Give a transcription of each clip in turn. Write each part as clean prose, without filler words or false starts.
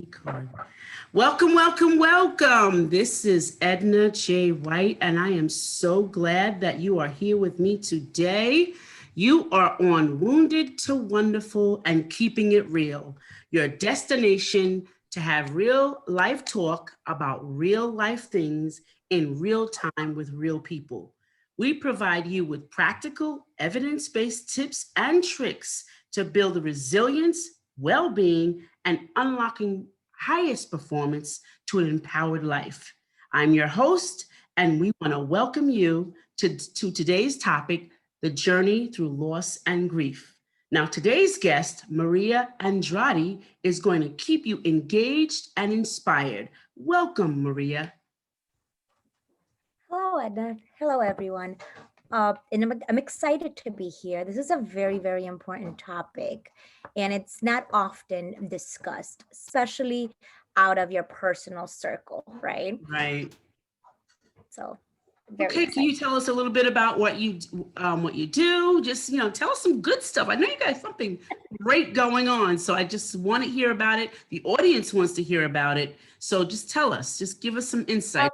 Record. Welcome, welcome, welcome. This is Edna J. White, and I am so glad that you are here with me today. You are on Wounded to Wonderful and Keeping It Real, your destination to have real life talk about real life things in real time with real people. We provide you with practical, evidence based tips and tricks to build resilience, well being, and unlocking highest performance to an empowered life. I'm your host, and we want to welcome you to today's topic, the journey through loss and grief. Now, today's guest, Maria Andrade, is going to keep you engaged and inspired. Welcome, Maria. Hello, Edna. Hello, everyone. And I'm excited to be here. This is a very, very important topic, and it's not often discussed, especially out of your personal circle, right? Right. So, very Okay, can excited. you tell us a little bit about what you do? Just tell us some good stuff. I know you got something great going on, so I just want to hear about it. The audience wants to hear about it, so just tell us. Just give us some Um, insight.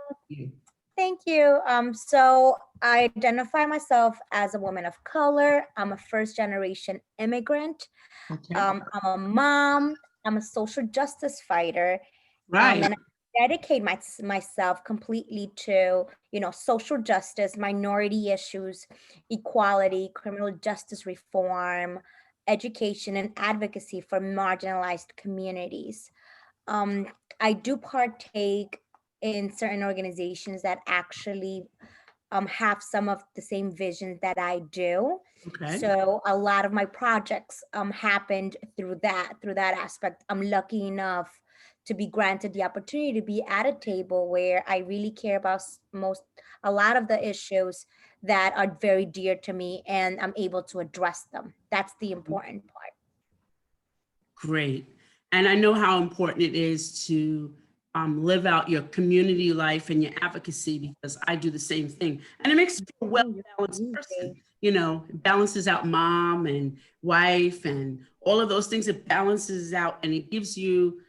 Thank you. So I identify myself as a woman of color. I'm a first generation immigrant. Okay. I'm a mom. I'm a social justice fighter. Right. And I dedicate myself completely to, social justice, minority issues, equality, criminal justice reform, education, and advocacy for marginalized communities. Um, I do partake in certain organizations that actually have some of the same visions that I do. Okay. So a lot of my projects happened through that aspect. I'm lucky enough to be granted the opportunity to be at a table where I really care about a lot of the issues that are very dear to me, and I'm able to address them. That's the important part. Great. And I know how important it is to live out your community life and your advocacy because I do the same thing. And it makes you a well balanced person. Absolutely. It balances out mom and wife and all of those things. It balances out and it gives you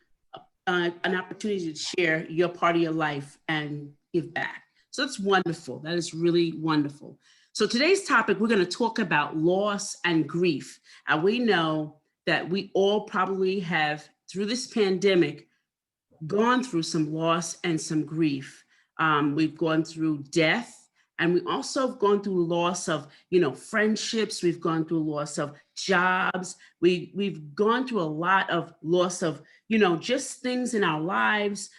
an opportunity to share your part of your life and give back. So it's wonderful. That is really wonderful. So today's topic, we're going to talk about loss and grief. And we know that we all probably have, through this pandemic, gone through some loss and some grief. We've gone through death, and we also have gone through loss of, friendships. We've gone through loss of jobs. We've gone through a lot of loss of, just things in our lives.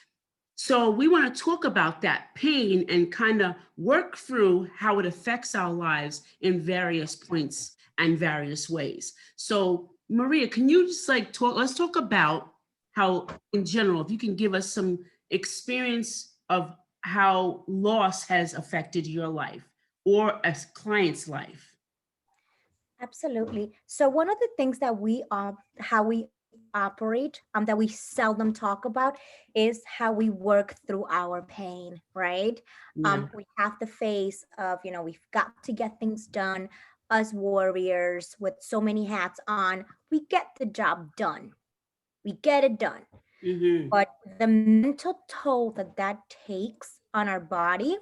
So we want to talk about that pain and kind of work through how it affects our lives in various points and various ways. So Maria, can you just let's talk about how in general, if you can give us some experience of how loss has affected your life or a client's life. Absolutely. So one of the things that how we operate, that we seldom talk about, is how we work through our pain, right? Yeah. We have the face of, we've got to get things done. Us warriors with so many hats on, we get the job done. We get it done. Mm-hmm. But the mental toll that that takes on our body,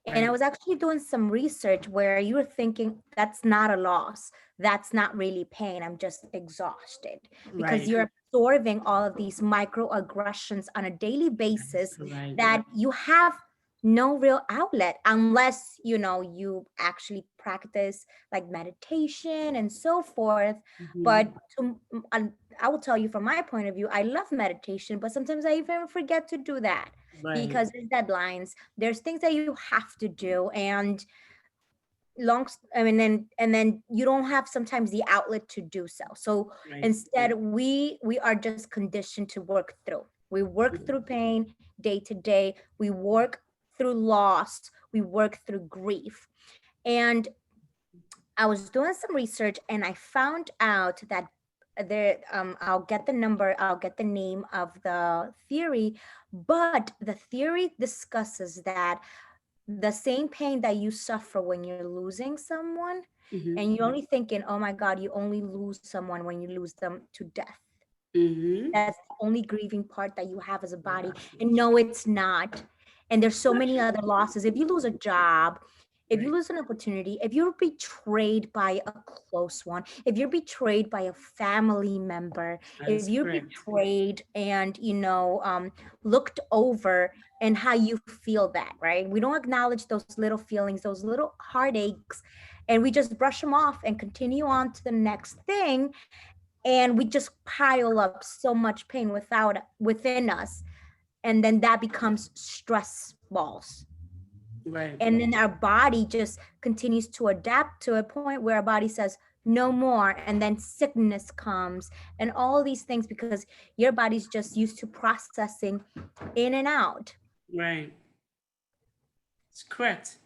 and I Right. was actually doing some research where you were thinking that's not a loss. That's not really pain. I'm just exhausted because Right. you're absorbing all of these microaggressions on a daily basis Right. that you have no real outlet unless you actually practice like meditation and so forth. Mm-hmm. But I will tell you from my point of view, I love meditation, but sometimes I even forget to do that Right. because there's deadlines, there's things that you have to do, and I mean, and then you don't have sometimes the outlet to do so. So Right. instead, we are just conditioned to work through. We work through pain day to day. We work through loss. We work through grief. And I was doing some research and I found out that I'll get the number, I'll get the name of the theory, but the theory discusses that the same pain that you suffer when you're losing someone, Mm-hmm. and you're only thinking, oh my God, you only lose someone when you lose them to death. Mm-hmm. That's the only grieving part that you have as a body. Yes, And that's no, it's not. And there's so not many true. other losses. If you lose a job, if you Right. lose an opportunity, if you're betrayed by a close one, if you're betrayed by a family member, That if is you're correct. betrayed and, looked over, and how you feel that, right? We don't acknowledge those little feelings, those little heartaches, and we just brush them off and continue on to the next thing, and we just pile up so much pain within us, and then that becomes stress balls, Right. and then our body just continues to adapt to a point where our body says no more, and then sickness comes and all these things because your body's just used to processing in and out. Right. It's correct.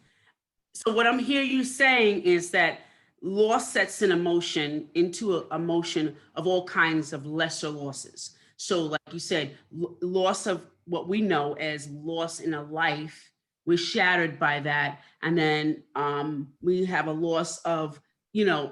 So what I'm hearing you saying is that loss sets an emotion into a emotion of all kinds of lesser losses. So, like you said, loss of what we know as loss in a life, we're shattered by that, and then we have a loss of, you know,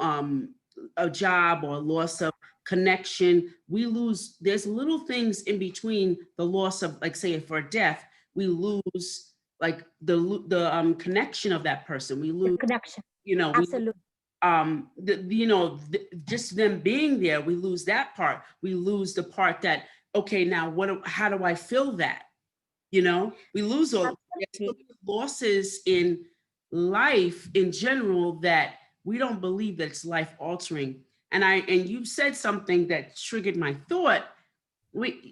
a job or a loss of connection. We lose. There's little things in between the loss of, like, say, for a death, we lose like the connection of that person. We The lose, connection. you know, we Absolutely. just them being there, we lose that part. We lose the part that, okay, now how do I feel that? We lose all. There's so Absolutely. many losses in life in general that we don't believe that it's life altering. And you said something that triggered my thought.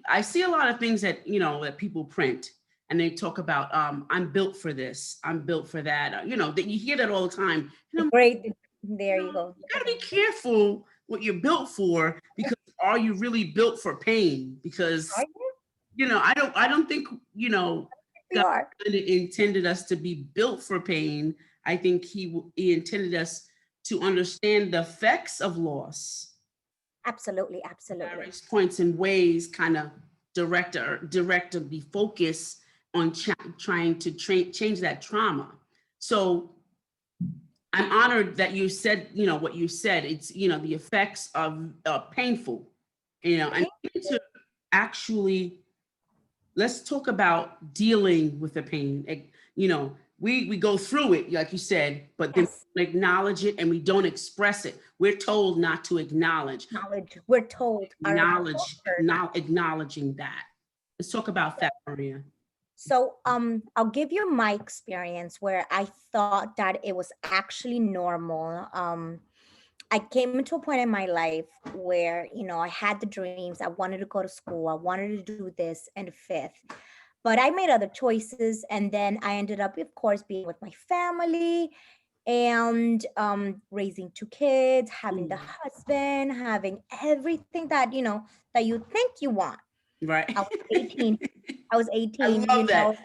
I see a lot of things that that people print, and they talk about, I'm built for this, I'm built for that, that you hear that all the time. And I'm, Great. There you go. you got to be careful what you're built for, because are you really built for pain? Because Are you? I don't think We God are. intended us to be built for pain. I think he intended us to understand the effects of loss, Absolutely. Absolutely. various points and ways, kind of direct the focus on trying to change that trauma. So I'm honored that you said, what you said. It's, the effects of painful, and to actually, let's talk about dealing with the pain. We go through it, like you said, but then Yes. we acknowledge it and we don't express it. We're told not to acknowledge. Knowledge. We're told our culture. Not acknowledging that. Let's talk about that, Maria. So I'll give you my experience where I thought that it was actually normal. I came into a point in my life where, I had the dreams. I wanted to go to school. I wanted to do this and fifth. But I made other choices. And then I ended up, of course, being with my family and raising two kids, having the Mm, husband, having everything that, that you think you want. right. I was 18. I was I 18, love that.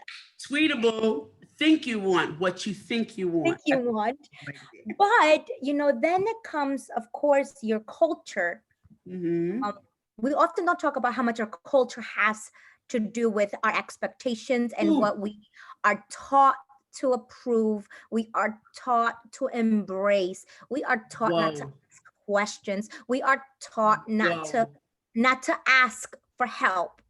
Tweetable, think you want what you think you think want. you That's want. right there. But, then it comes, of course, your culture. Mm-hmm. Um, we often don't talk about how much our culture has to do with our expectations and Ooh, what we are taught to approve. We are taught to embrace. We are taught not to whoa, ask questions. We are taught whoa. not to ask for help.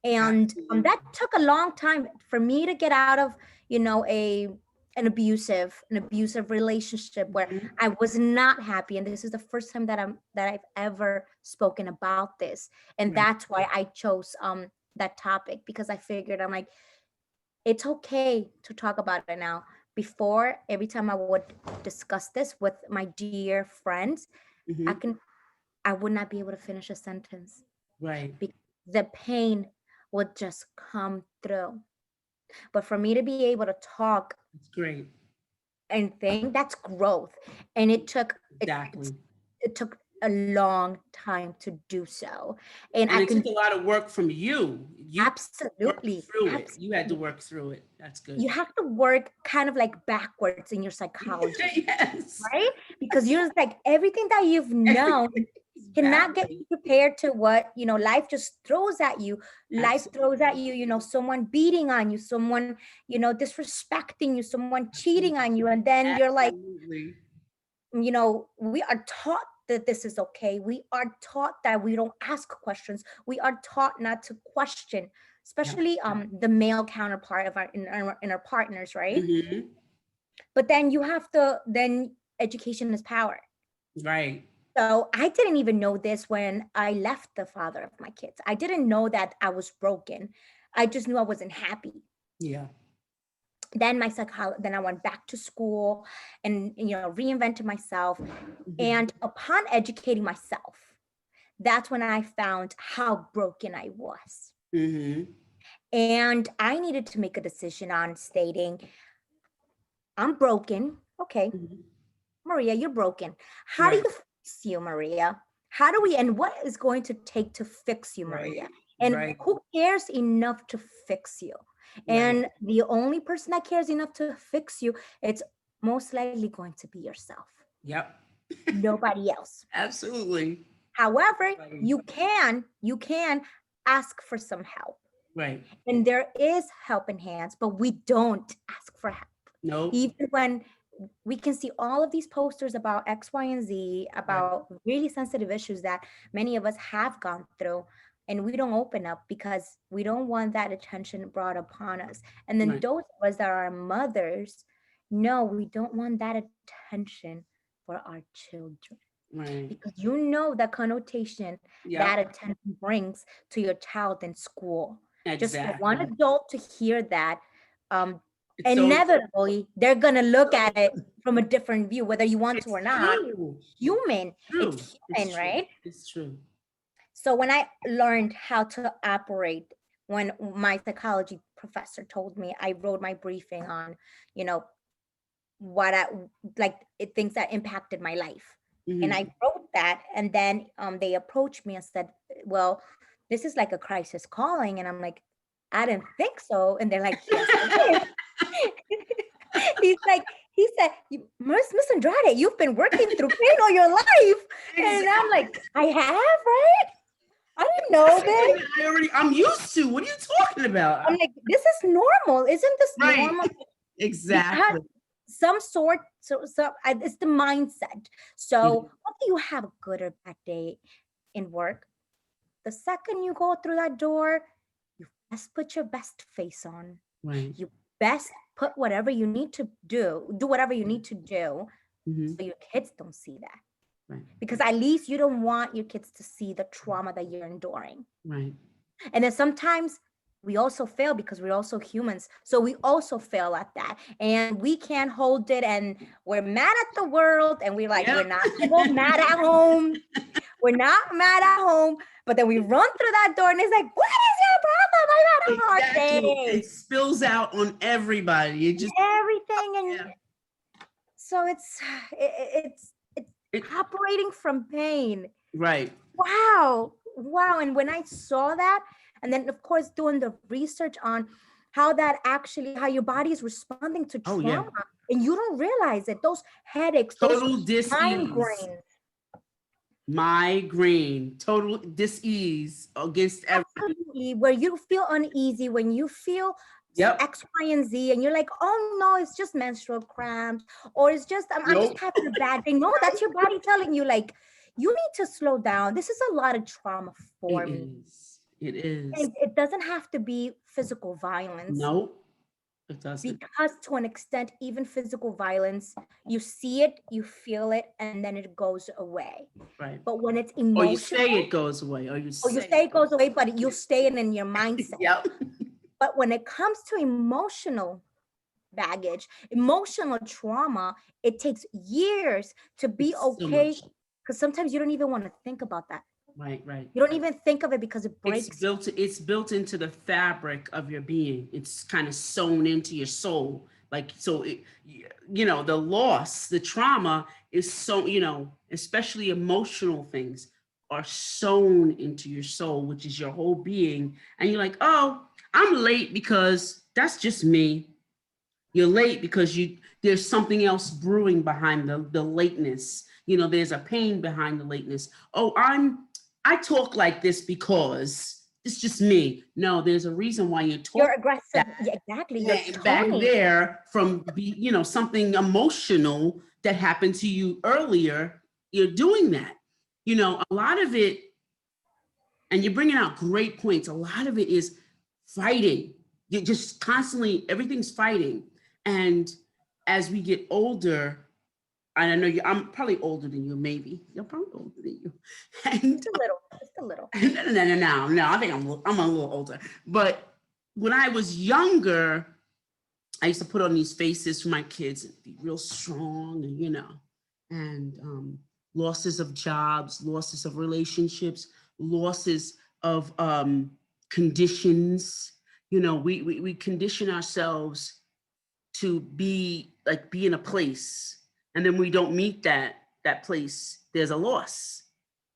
And that Absolutely. took a long time for me to get out of, a an abusive relationship where Mhm. I was not happy. And this is the first time that I've ever spoken about this, and Right. that's why I chose that topic, because I figured, I'm like, it's okay to talk about it now. Before, every time I would discuss this with my dear friends, i Mhm. can I would not be able to finish a sentence Right. because the pain would just come through. But for me to be able to talk It's great. and think, that's growth. And Exactly. it took a long time to do so. And And I it took can a lot of work from you. You worked absolutely, through it. You had to absolutely. work through it. That's You good. have to work kind of like backwards in your psychology, Yes. right? Because you're just like everything that you've known cannot get you Exactly. prepared to what life just throws at you. Life throws at Absolutely. you, someone beating on you, someone disrespecting you, someone cheating Absolutely. on you, and then you're like, Absolutely. we are taught that this is okay. We are taught that we don't ask questions. We are taught not to question, Yeah. especially the male counterpart of our partners, right? Mm-hmm. But then you have to, then education is power. Right. So I didn't even know this when I left the father of my kids. I didn't know that I was broken. I just knew I wasn't happy. Yeah. Then then I went back to school and reinvented myself. Mm-hmm. And upon educating myself, that's when I found how broken I was. Mm-hmm. And I needed to make a decision on stating, I'm broken. Okay, Mm-hmm. Maria, you're broken. How do Right. you fix you, Maria? How do we, and what is going to take to fix you, Maria? Right. And Right. who cares enough to fix you? Right. And the only person that cares enough to fix you, it's most likely going to be yourself, Yep. nobody else. Absolutely. However, Right. you can ask for some help. Right. And there is help in hands, but we don't ask for help. No. Even when we can see all of these posters about X, Y, and Z, Right. about really sensitive issues that many of us have gone through, and we don't open up because we don't want that attention brought upon us. And then Right. those of us that are mothers, no, we don't want that attention for our children, Right. because you know the connotation that Yep. attention brings to your child in school. Just for one Exactly. adult to hear that, um, It's so inevitably they're gonna look at it from a different view, whether you want to it's or not. true. Human, True. it's It's human, true. right? It's true. So when I learned how to operate, when my psychology professor told me, I wrote my briefing on, you know, what I things that impacted my life. And Mm-hmm. I wrote that, and then they approached me and said, well, this is like a crisis calling. And I'm like, I didn't think so. And they're like, yes, it is. He's like, he said, Miss Andrade, you've been working through pain all your life. And I'm like, I have, right? I didn't know this. I'm used to. What are you talking about? I'm like, this is normal. Isn't this Right. normal? Because Exactly. some sort, it's the mindset. So Mhm. whether you have a good or bad day in work, the second you go through that door, you best put your best face on. Right. You best put whatever you need to do whatever you need to do, Mm-hmm. so your kids don't see that. Right. Because at least you don't want your kids to see the trauma that you're enduring. Right. And then sometimes we also fail because we're also humans. So we also fail at that. And we can't hold it. And we're mad at the world. And we're like, Yep. we're not mad at home. We're not mad at home. But then we run through that door and it's like, what is your problem? I had a hard Exactly. day. It spills out on everybody. It just Everything. And yeah. so it's It, operating from pain. right. Wow. And when I saw that, and then of course doing the research on how your body is responding to Oh trauma, yeah. and you don't realize it, those headaches, those Total dis-ease. migraines, Total dis-ease against everything. absolutely, where you feel uneasy, when you feel Yep. X, Y, and Z, and you're like, oh no, it's just menstrual cramps, or it's just I'm just Nope. having a bad day. No, that's your body telling you, like, you need to slow down. This is a lot of trauma for It me. is. It is. And it doesn't have to be physical violence. Nope. It doesn't. Because to an extent, even physical violence, you see it, you feel it, and then it goes away. Right. But when it's Or emotional, you say it goes away. Or you say it goes away, but you stay in your mindset. Yep. But when it comes to emotional baggage, emotional trauma, it takes years to be It's so okay. much. Because sometimes you don't even want to think about that. Right. Right. You don't even think of it because it breaks. It's built into the fabric of your being. It's kind of sewn into your soul. Like, so the loss, the trauma is so, especially emotional things are sewn into your soul, which is your whole being. And you're like, oh, I'm late because that's just me. You're late because there's something else brewing behind the lateness. There's a pain behind the lateness. Oh, I talk like this because it's just me. No, there's a reason why you're talking. You're aggressive. Yeah, exactly. Your Back tone. there from something emotional that happened to you earlier. you're doing that. You know, a lot of it, and you're bringing out great points. A lot of it is fighting. You're just constantly, everything's fighting. And as we get older, and I know you, I'm probably older than you, maybe. You're probably older than you. And Just a little, just a little. no, I think I'm a little older. But when I was younger, I used to put on these faces for my kids and be real strong, and losses of jobs, losses of relationships, losses of conditions. You know, we condition ourselves to be in a place, and then we don't meet that place. There's a loss.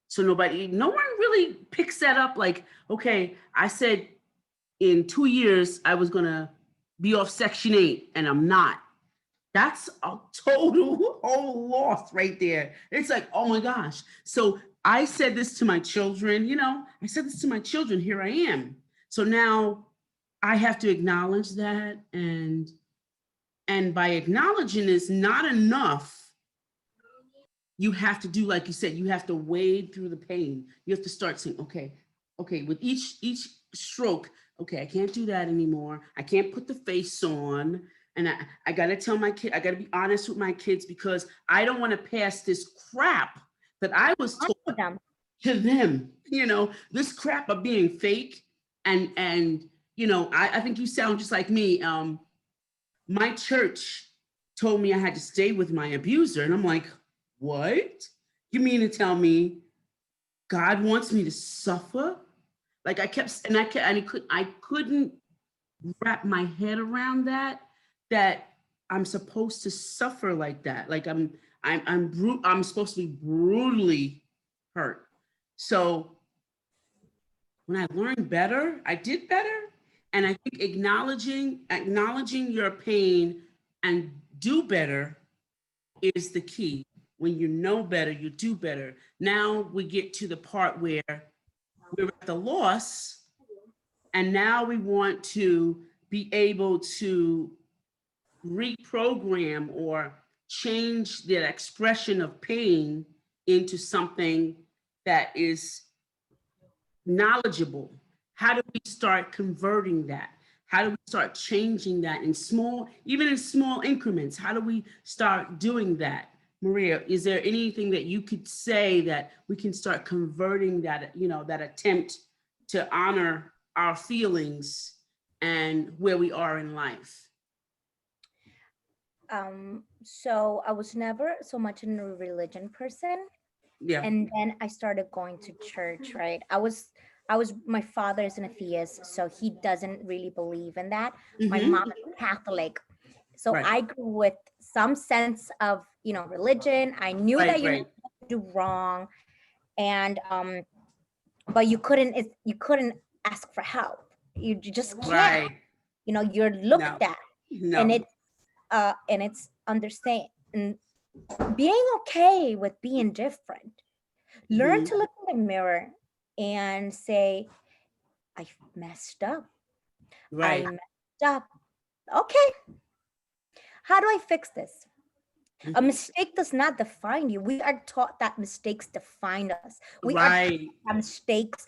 So no one really picks that up. Like, okay, I said in 2 years I was gonna be off Section 8, and I'm not. That's a total whole loss right there. It's like, oh my gosh. So I said this to my children, here I am. So now I have to acknowledge that. And by acknowledging this, not enough. You have to do, like you said, you have to wade through the pain. You have to start saying, okay, with each stroke, okay, I can't do that anymore. I can't put the face on. And I got to tell my kid, I got to be honest with my kids, because I don't want to pass this crap that I was taught to them. You know, this crap of being fake. And you know, I think you sound just like me. My church told me I had to stay with my abuser. And I'm like, what? You mean to tell me God wants me to suffer? Like I couldn't wrap my head around that I'm supposed to suffer like that. Like I'm supposed to be brutally hurt. So when I learned better, I did better. And I think acknowledging your pain and do better is the key. When you know better, you do better. Now we get to the part where we're at the loss, and now we want to be able to reprogram or change the expression of pain into something that is knowledgeable. How do we start converting that? How do we start changing that even in small increments? How do we start doing that? Maria, is there anything that you could say that we can start converting that, that attempt to honor our feelings and where we are in life? So I was never so much a religion person. Yeah. And then I started going to church, right? My father is an atheist, so he doesn't really believe in that. My mom is Catholic. So Right. I grew with some sense of, religion. I knew that you do wrong. And but you couldn't ask for help. You just can't. Right. You're looked at. No. And it's understand and being okay with being different. Learn to look in the mirror and say, I messed up. Right. I messed up. Okay. How do I fix this? A mistake does not define you. We are taught that mistakes define us. We are taught that mistakes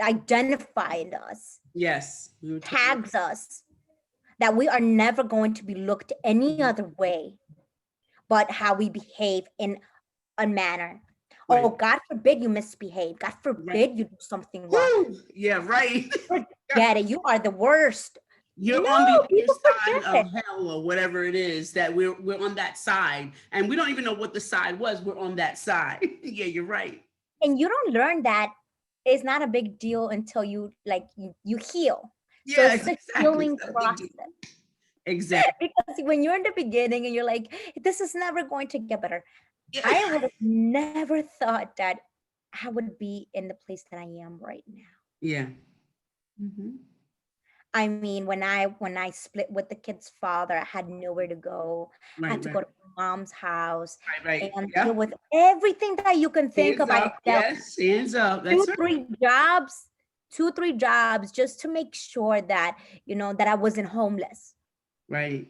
identify us. Yes. Tags us. That we are never going to be looked any other way but how we behave in a manner. Right. Oh, God forbid you misbehave. God forbid you do something wrong. Yeah, right. Forget it. You are the worst. You're on the other side of hell, or whatever it is, that we're on that side. And we don't even know what the side was. We're on that side. Yeah, you're right. And you don't learn that it's not a big deal until you heal. Yeah, so it's the healing process. Exactly. Because when you're in the beginning and you're like, this is never going to get better. Yeah. I would have never thought that I would be in the place that I am right now. Yeah. I mean, when I split with the kid's father, I had nowhere to go. I had to go to my mom's house and deal with everything that you can think of. Yes, hands up. That's 2-3 jobs just to make sure that, that I wasn't homeless. Right.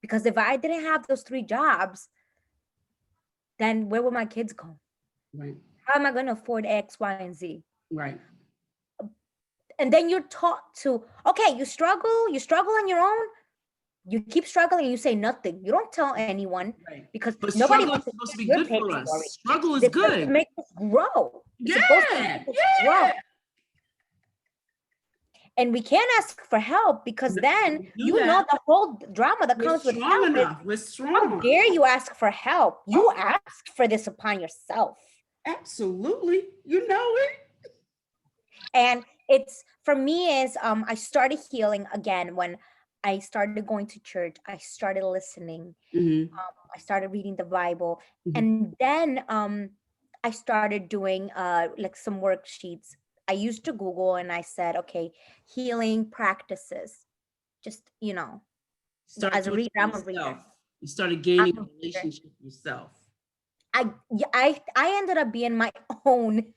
Because if I didn't have those 3 jobs, then where will my kids go? Right. How am I going to afford X, Y, and Z? Right. And then you're taught to, okay, you struggle on your own. You keep struggling and you say nothing. You don't tell anyone Right. because But nobody struggle is wants to supposed to hear be your good pain for us. story. Struggle is It's supposed to good. make us grow. It's supposed to Yeah. make us grow. And we can't ask for help because No, then do you know that. the whole drama that We're comes with strong help is, enough. We're how strong. dare you ask for help? You Oh, asked for this upon yourself. absolutely. You know it. And it's, for me, is I started healing again when I started going to church. I started listening. Mm-hmm. I started reading the Bible, Mm-hmm. and then I started doing like some worksheets. I used to Google and I said, okay, healing practices. Just, Start as a doing reader, it I'm a reader. yourself. You started I'm gaining a a reader. relationship with yourself. I ended up being my own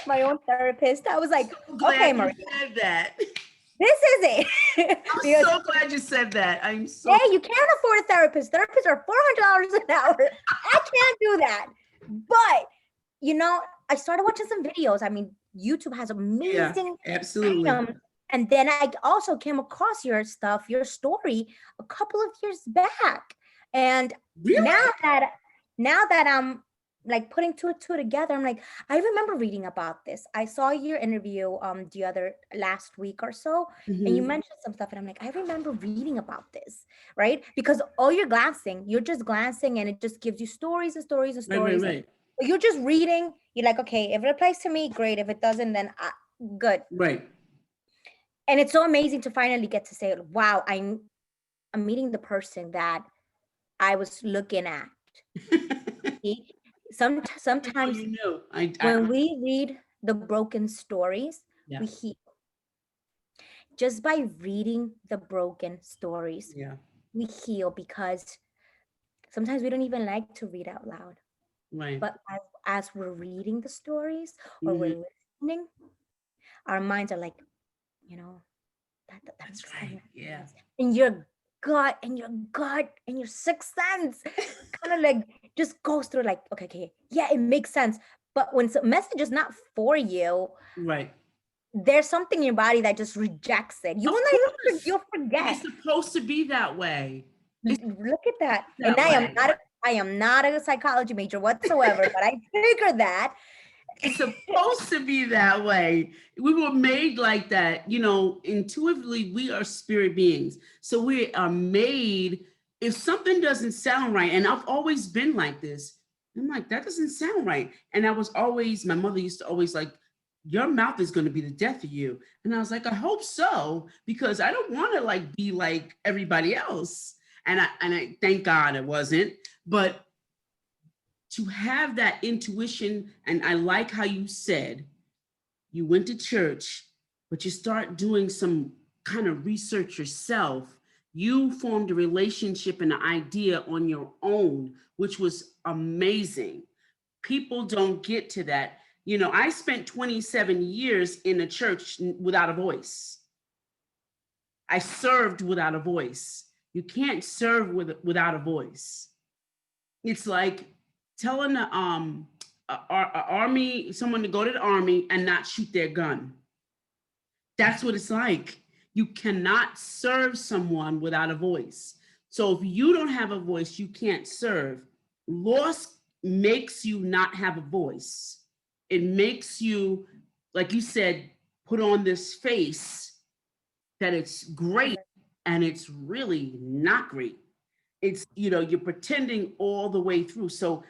my own therapist. I was like, So okay, glad you Maria, said that. this is it. I'm Because so glad you said that. I'm so hey, you can't afford a therapist. Therapists are $400 an hour. I can't do that. But I started watching some videos. I mean, YouTube has yeah, amazing absolutely. items. And then I also came across your stuff, your story, a couple of years back. And Really? now that I'm like putting two and two together, I'm like, I remember reading about this. I saw your interview the other last week or so, and you Mm-hmm. mentioned some stuff, and I'm like, I remember reading about this, right? Because all you're just glancing, and it just gives you stories and stories and Right, right, stories. right. You're just reading. You're like, okay, if it applies to me, great. If it doesn't, then good. Right. And it's so amazing to finally get to say, wow, I'm meeting the person that I was looking at. See, Well, sometimes you know, when we read the broken stories, yeah, we heal. Just by reading the broken stories, yeah, we heal because sometimes we don't even like to read out loud. right. But as we're reading the stories or Mm-hmm. we're listening, our minds are like, you know, that That's makes so right. much Yeah. sense. And your sixth sense kind of like just goes through like, okay, yeah, it makes sense. But when a message is not for you, Right. there's something in your body that just rejects it. You Of will not even course. you'll And forget. it's supposed to be that way. It's Look at that. And that way. I am not a psychology major whatsoever, but I figured that. It's supposed to be that way. We were made like that. You know, intuitively, we are spirit beings. So we are made, if something doesn't sound right, and I've always been like this, I'm like, that doesn't sound right. And I was always, my mother used to always like, your mouth is going to be the death of you. And I was like, I hope so, because I don't want to like be like everybody else. And I thank God it wasn't. But to have that intuition, and I like how you said you went to church, but you start doing some kind of research yourself. You formed a relationship and an idea on your own, which was amazing. People don't get to that. You know, I spent 27 years in a church without a voice. I served without a voice. You can't serve without a voice. It's like telling a army, someone to go to the army and not shoot their gun. That's what it's like. You cannot serve someone without a voice. So if you don't have a voice, you can't serve. Loss makes you not have a voice. It makes you, like you said, put on this face that it's great and it's really not great. It's, you're pretending all the way through. So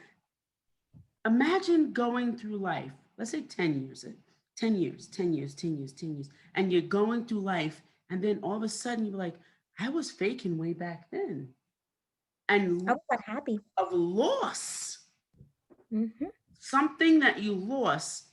imagine going through life, let's say 10 years, 10 years, 10 years, 10 years, 10 years, and you're going through life, and then all of a sudden you're like, I was faking way back then. I And was unhappy. of loss, Mm-hmm. something that you lost.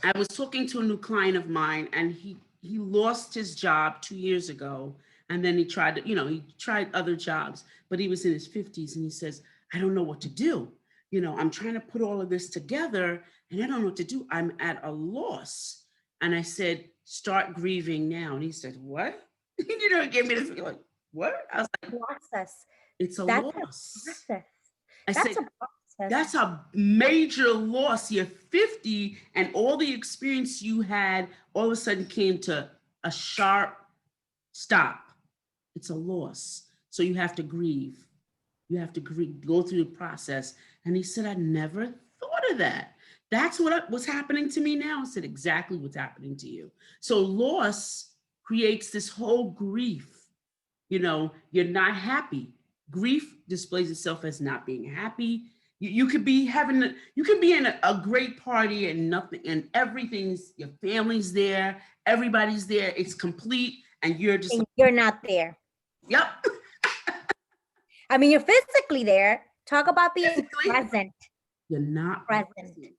I was talking to a new client of mine, and he lost his job 2 years ago, and then he tried to, he tried other jobs, but he was in his 50s, and he says, I don't know what to do. I'm trying to put all of this together, and I don't know what to do. I'm at a loss. And I said, start grieving now. And he said, what? It gave me this like, what? I was like, Process. it's a That's a loss. process. I That's said, a process. That's a major loss. You're 50 and all the experience you had all of a sudden came to a sharp stop. It's a loss. So you have to grieve. You have to go through the process. And he said, I never thought of that. That's what's happening to me now. I said, exactly what's happening to you. So loss creates this whole grief. You know, you're not happy. Grief displays itself as not being happy. You could be you could be in a great party and nothing, and everything's, your family's there, everybody's there, it's complete, and you're just, and you're not there. Yep. I mean, you're physically there. Talk about being present. You're not present.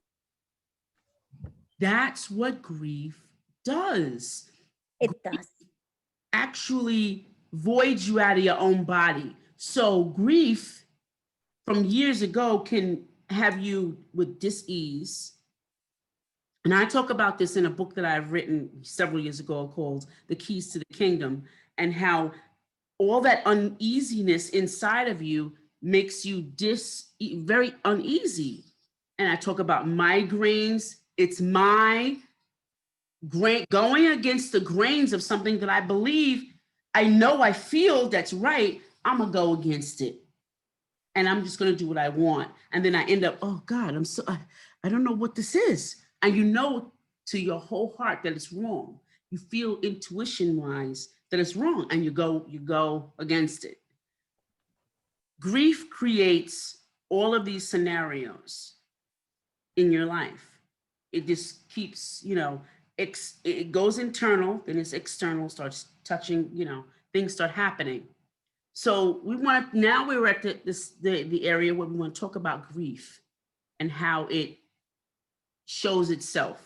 That's what grief does. It does. Actually voids you out of your own body. So grief from years ago can have you with dis-ease. And I talk about this in a book that I've written several years ago called The Keys to the Kingdom, and how all that uneasiness inside of you makes you very uneasy. And I talk about migraines. It's my going against the grains of something that I believe, I know, I feel that's right. I'm gonna go against it. And I'm just gonna do what I want. And then I end up, oh God, I don't know what this is. And you know to your whole heart that it's wrong. You feel intuition-wise that it's wrong, and you go against it. Grief creates all of these scenarios in your life. It just keeps, it goes internal, then it's external, starts touching, things start happening. So now we're at the area where we want to talk about grief and how it shows itself.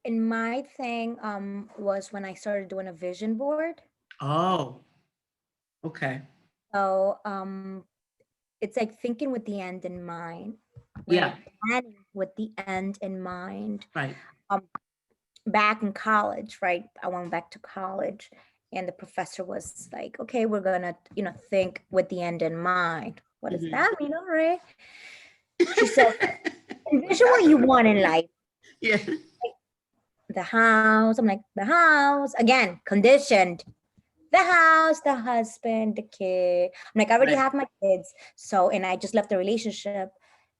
And my thing was when I started doing a vision board. Oh, okay. So it's like thinking with the end in mind. Yeah. Planning with the end in mind. Right. Back in college, right? I went back to college, and the professor was like, okay, we're gonna, think with the end in mind. What does that mean? All right. She said, envision what you want in life. Yeah. The house. I'm like, the house. Again, conditioned. The house, the husband, the kid. I'm like, I already have my kids. So, and I just left the relationship.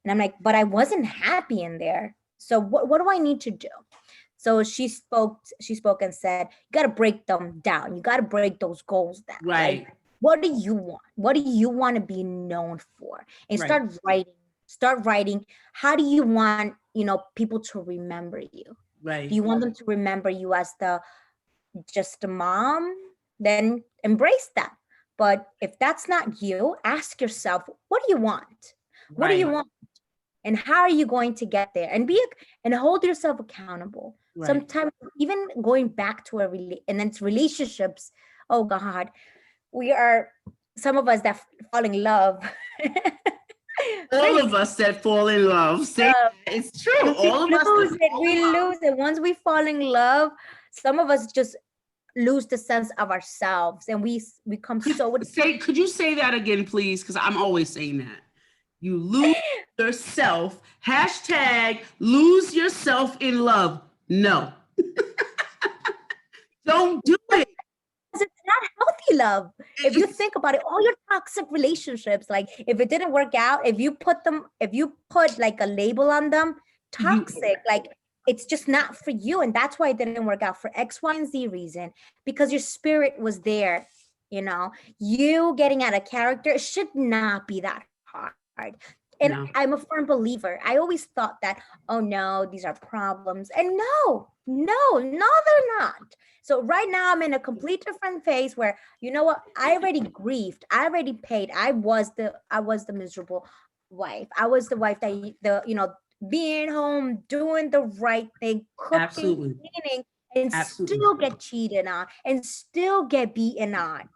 And I'm like, but I wasn't happy in there. So what do I need to do? So she spoke and said, you got to break them down. You got to break those goals down. Right. Like, what do you want? What do you want to be known for? And start writing. How do you want, people to remember you? Right. Do you want them to remember you as just a mom? Then embrace that. But if that's not you, ask yourself, what do you want? What do you want? And how are you going to get there? And and hold yourself accountable. Right. Sometimes even going back to and then it's relationships. Oh God, some of us that fall in love. All of us that fall in love. It's true. All of us. We lose it. Once we fall in love, some of us just lose the sense of ourselves, and we become so. Could you say that again, please? Because I'm always saying that. You lose yourself. # lose yourself in love. No. Don't do it. It's not healthy love. If you think about it, all your toxic relationships, like if it didn't work out, if you put like a label on them, toxic, like it's just not for you. And that's why it didn't work out for X, Y, and Z reason, because your spirit was there. You getting out of character, it should not be that hard. And no. I'm a firm believer. I always thought that, oh no, these are problems. And no, they're not. So right now I'm in a complete different phase where, you know what? I already grieved. I already paid. I was the miserable wife. I was the wife that, being home, doing the right thing, cooking, cleaning, and still get cheated on and still get beaten on.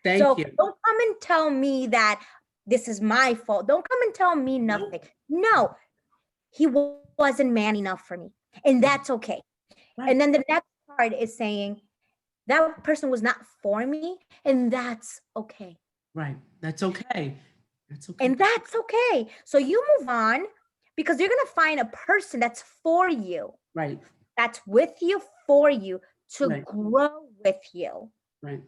Thank you. Don't come and tell me that this is my fault. Don't come and tell me nothing. No, he wasn't man enough for me. And that's okay. Right. And then the next part is saying that person was not for me. And that's okay. Right. That's okay. That's okay. And that's okay. So you move on because you're going to find a person that's for you, Right. that's with you, for you, to Right. grow with you, Right.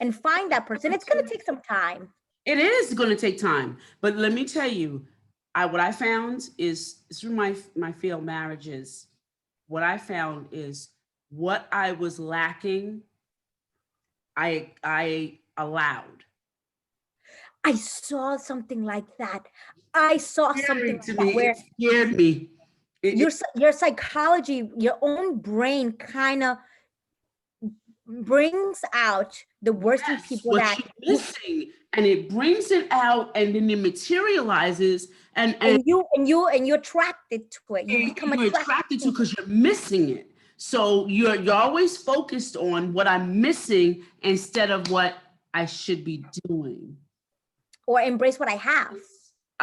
and find that person. It's going to take some time. It is going to take time, but let me tell you, what I found is through my failed marriages. What I found is what I was lacking, I allowed. I saw something like that. I saw something Scary like to that me. It where scared me. your psychology, your own brain kind of brings out the worst in Yes, people what that you're you missing, and it brings it out, and then it materializes, and you attracted to it. You become you're attracted attracted to to it. because you're missing it. So you're always focused on what I'm missing instead of what I should be doing. Or embrace what I have.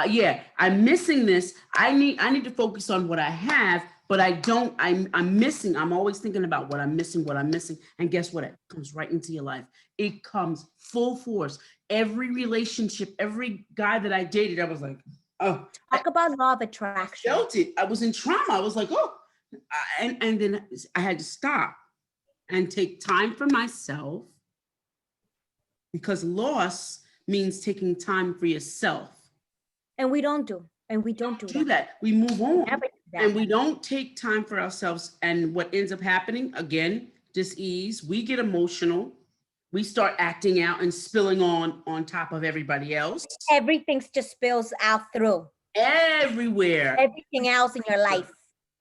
Yeah, I'm missing this. I need to focus on what I have, but I don't. I'm missing. I'm always thinking about what I'm missing, what I'm missing. And guess what? It comes right into your life. It comes full force. Every relationship, every guy that I dated, I was like, oh, Talk about law of I attraction. felt it. I was in trauma. I was like, oh, and then I had to stop and take time for myself, because loss means taking time for yourself. And we don't do. And we don't do Do that. that. We move on, Never do that. and we don't take time for ourselves. And what ends up happening, again, dis-ease, we get emotional, we start acting out and spilling on top of everybody else, Everything just spills out through everywhere. everything else in your life.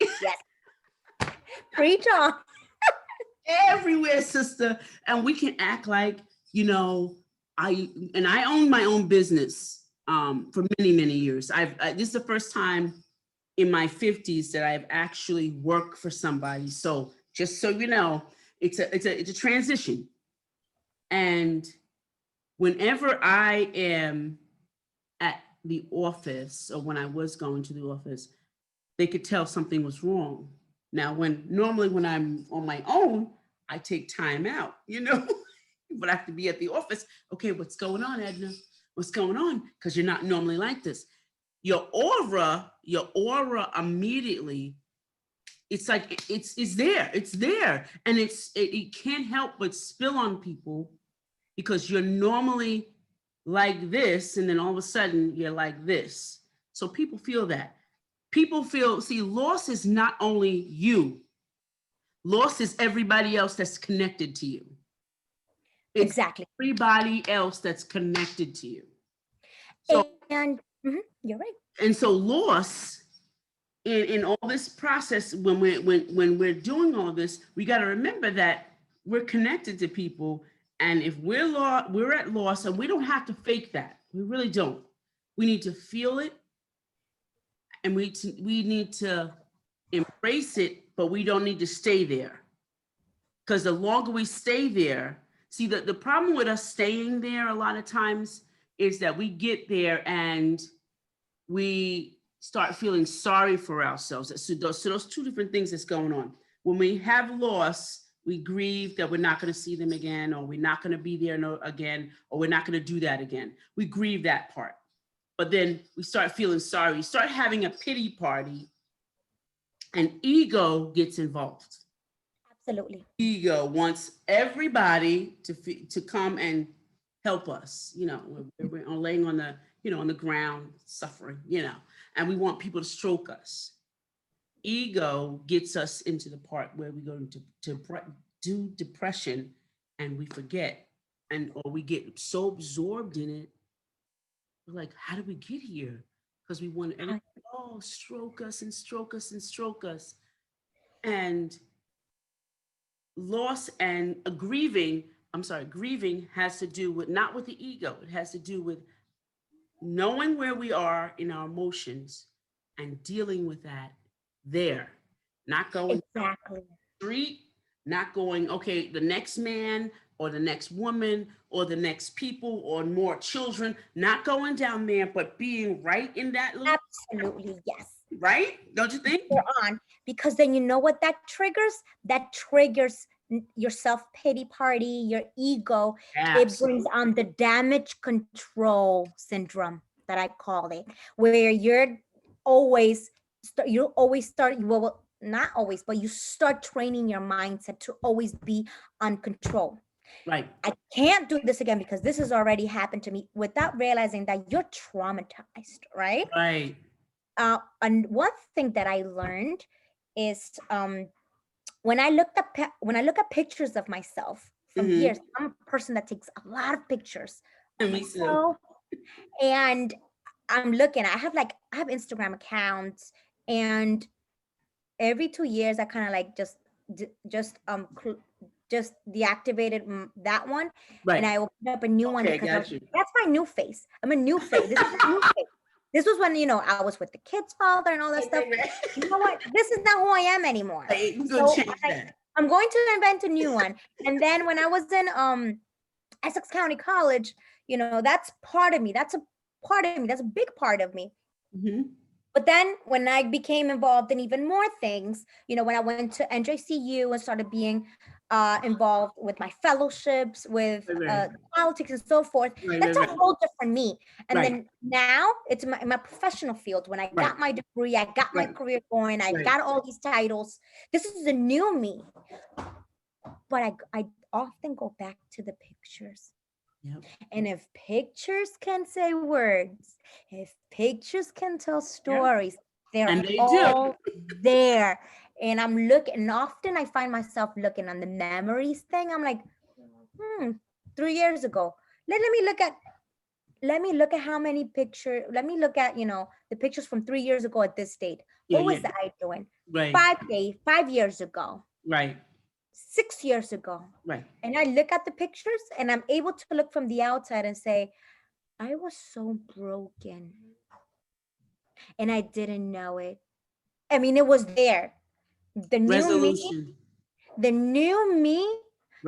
Yes. Preach on. Everywhere, sister. And we can act like, I own my own business for many years. This is the first time in my 50s that I've actually worked for somebody. So just so you know, it's a transition. And whenever I am at the office, or when I was going to the office, they could tell something was wrong. Now, normally when I'm on my own, I take time out, but I have to be at the office. Okay, what's going on, Edna? What's going on? Because you're not normally like this. Your aura immediately, it's like it's there, and it can't help but spill on people, because you're normally like this, and then all of a sudden you're like this. So people feel that. See, loss is not only you, loss is everybody else that's connected to you. It's Exactly. everybody else that's connected to you. So, And you're right. and so loss in all this process, when we're doing all this, we got to remember that we're connected to people. And if we're at loss, and we don't have to fake that. We really don't. We need to feel it, and we need to embrace it, but we don't need to stay there. Because the longer we stay there, see, the problem with us staying there a lot of times is that we get there and we start feeling sorry for ourselves. So those two different things that's going on. When we have loss, we grieve that we're not going to see them again, or we're not going to be there again, or we're not going to do that again. We grieve that part. But then we start feeling sorry. We start having a pity party, and ego gets involved. Absolutely. Ego wants everybody to come and help us. We're laying on the ground suffering, and we want people to stroke us. Ego gets us into the part where we go into do depression, and we forget, or we get so absorbed in it. We're like, how did we get here? Because we want everybody, stroke us and stroke us and stroke us. And loss and grieving has to do with, not with the ego, it has to do with knowing where we are in our emotions and dealing with that there, not going Exactly. street, not going, okay, the next man or the next woman or the next people or more children, not going down there, but being right in that little, Absolutely, yes. right? Don't you think? You're on, because then you know what that triggers? That triggers your self-pity party, your ego. It brings Absolutely. on the damage control syndrome that I call it, where always you always start, well, not always, but you start training your mindset to always be on control. Right. I can't do this again because this has already happened to me, without realizing that you're traumatized, right? Right. And one thing that I learned is, when I look at pictures of myself from years, Mm-hmm. I'm a person that takes a lot of pictures of Me too. myself, and I'm looking. I have Instagram accounts, and every 2 years I kind of like just deactivated that one, and Right. I opened up a new one Okay, because got you. that's my new face. I'm a new face. This is my new face. This was when I was with the kid's father and all that Right, stuff. right, You know what? This is not who I am anymore. right. We're gonna So change that. I'm going to invent a new one. And then when I was in Essex County College, that's part of me. That's a part of me. That's a big part of me. Mm-hmm. But then when I became involved in even more things, when I went to NJCU and started being involved with my fellowships, with Right, right, politics and so forth, right, that's right, a right. whole different me. And Right, then now it's my professional field. When I right, got my degree, I got my right, career going, I right. got all these titles. This is the new me. But I often go back to the pictures. Yep. And if pictures can say words, if pictures can tell Yeah. stories, they're And they do. all there. And I'm looking, and often I find myself looking on the memories thing. I'm like, 3 years ago. Let me look at how many pictures. Let me look at, the pictures from 3 years ago at this date. Yeah, What yeah. was I doing? Right, 5 years ago, right, 6 years ago. right. And I look at the pictures and I'm able to look from the outside and say, I was so broken and I didn't know it. I mean, it was there. The new me, Resolution. the new me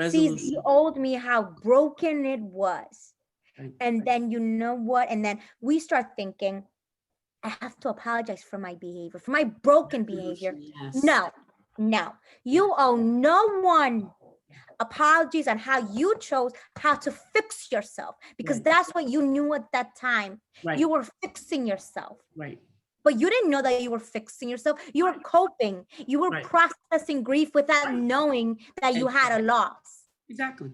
sees the Resolution. old me, how broken it was. Right. And then you know what? And then we start thinking, I have to apologize for my behavior, for my broken behavior. Resolution. Yes. No, no. Yeah. You owe no one apologies on how you chose how to fix yourself, because Right. that's what you knew at that time. Right. You were fixing yourself. Right. But you didn't know that you were fixing yourself. You were coping. You were Right. processing grief without knowing that you had a loss. Exactly.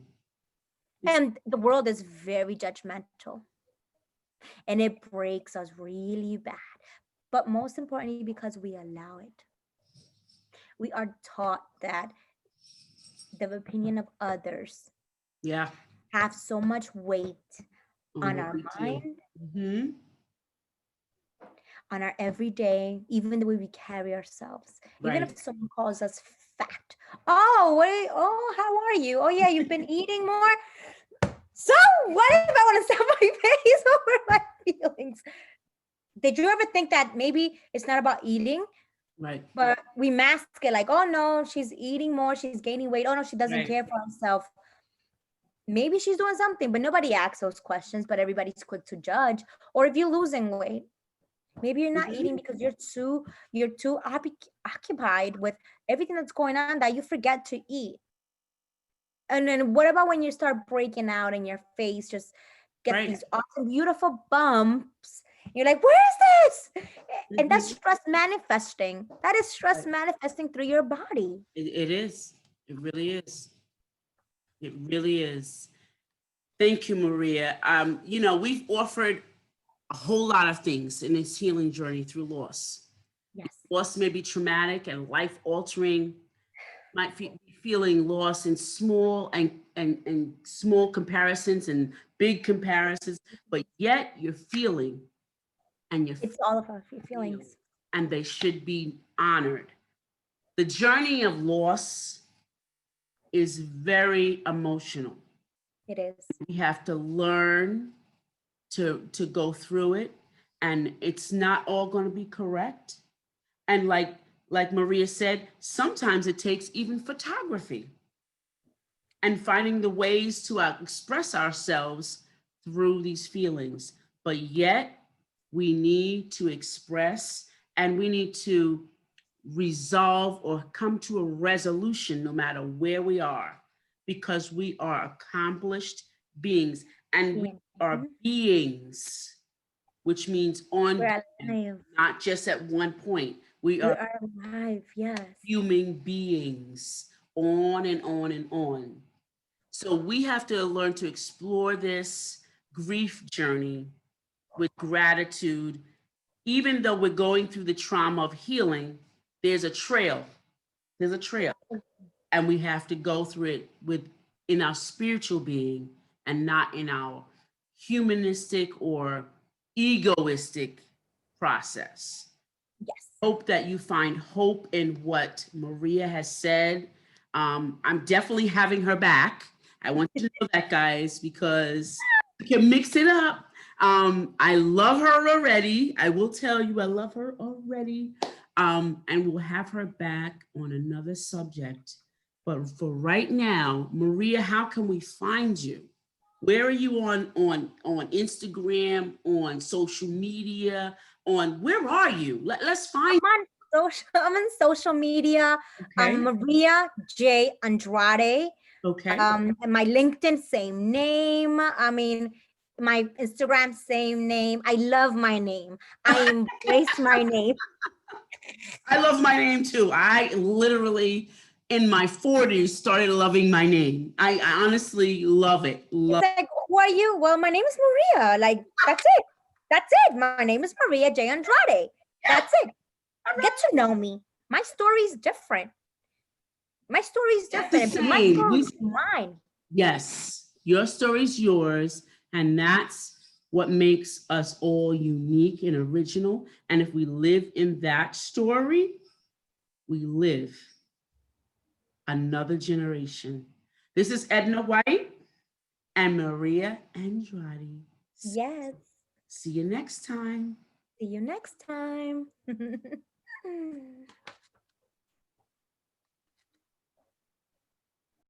And the world is very judgmental. And it breaks us really bad. But most importantly, because we allow it. We are taught that the opinion of others Yeah. have so much weight on What our we do. mind, Mm-hmm. on our everyday, even the way we carry ourselves. Even Right. if someone calls us fat. Oh, how are you? Oh yeah, you've been eating more. So what if I want to set my face over my feelings? Did you ever think that maybe it's not about eating, Right. but we mask it like, oh no, she's eating more, she's gaining weight. Oh no, she doesn't Right. care for herself. Maybe she's doing something, but nobody asks those questions, but everybody's quick to judge. Or if you're losing weight, maybe you're not eating because you're too occupied with everything that's going on that you forget to eat. And then what about when you start breaking out and your face just gets Right. these awesome, beautiful bumps? You're like, where is this? And that's Mhm. stress manifesting. That is stress Right. manifesting through your body. It is. It really is. It really is. Thank you, Maria. We've offered a whole lot of things in this healing journey through loss. Yes. Loss may be traumatic and life altering, might be feeling loss in small and small comparisons and big comparisons, but yet you're feeling and you're It's all about your real, feelings. and they should be honored. The journey of loss is very emotional. It is. We have to learn to go through it, and it's not all going to be correct. And like Maria said, sometimes it takes even photography and finding the ways to express ourselves through these feelings. But yet we need to express, and we need to resolve or come to a resolution no matter where we are, because we are accomplished beings and we Yeah. are beings, which means ongoing, We're alive. not just at one point. We We are are alive. Yes. human beings, on and on and on. So we have to learn to explore this grief journey with gratitude. Even though we're going through the trauma of healing, there's a trail. There's a trail. And we have to go through it with in our spiritual being and not in our humanistic or egoistic process. Yes. Hope that you find hope in what Maria has said. I'm definitely having her back. I want you to know that, guys, because we can mix it up. I love her already. I will tell you, I love her already. And we'll have her back on another subject. But for right now, Maria, how can we find you? Where are you on Instagram, on social media, on where are you? Let's find. I'm on social media. Okay. Maria J. Andrade. Okay. And my LinkedIn, same name. I mean, my Instagram, same name. I love my name. I embrace my name. I love my name too. I literally in my 40s started loving my name. I honestly love it. It's like, who are you? Well, my name is Maria. Like, that's it. That's it. My name is Maria J. Andrade. That's it. Get to know me. My story is different. My story is different. But my story is mine. Yes, your story's yours, and that's what makes us all unique and original. And if we live in that story, we live another generation. This is Edna White and Maria Andrade. Yes. See you next time. See you next time.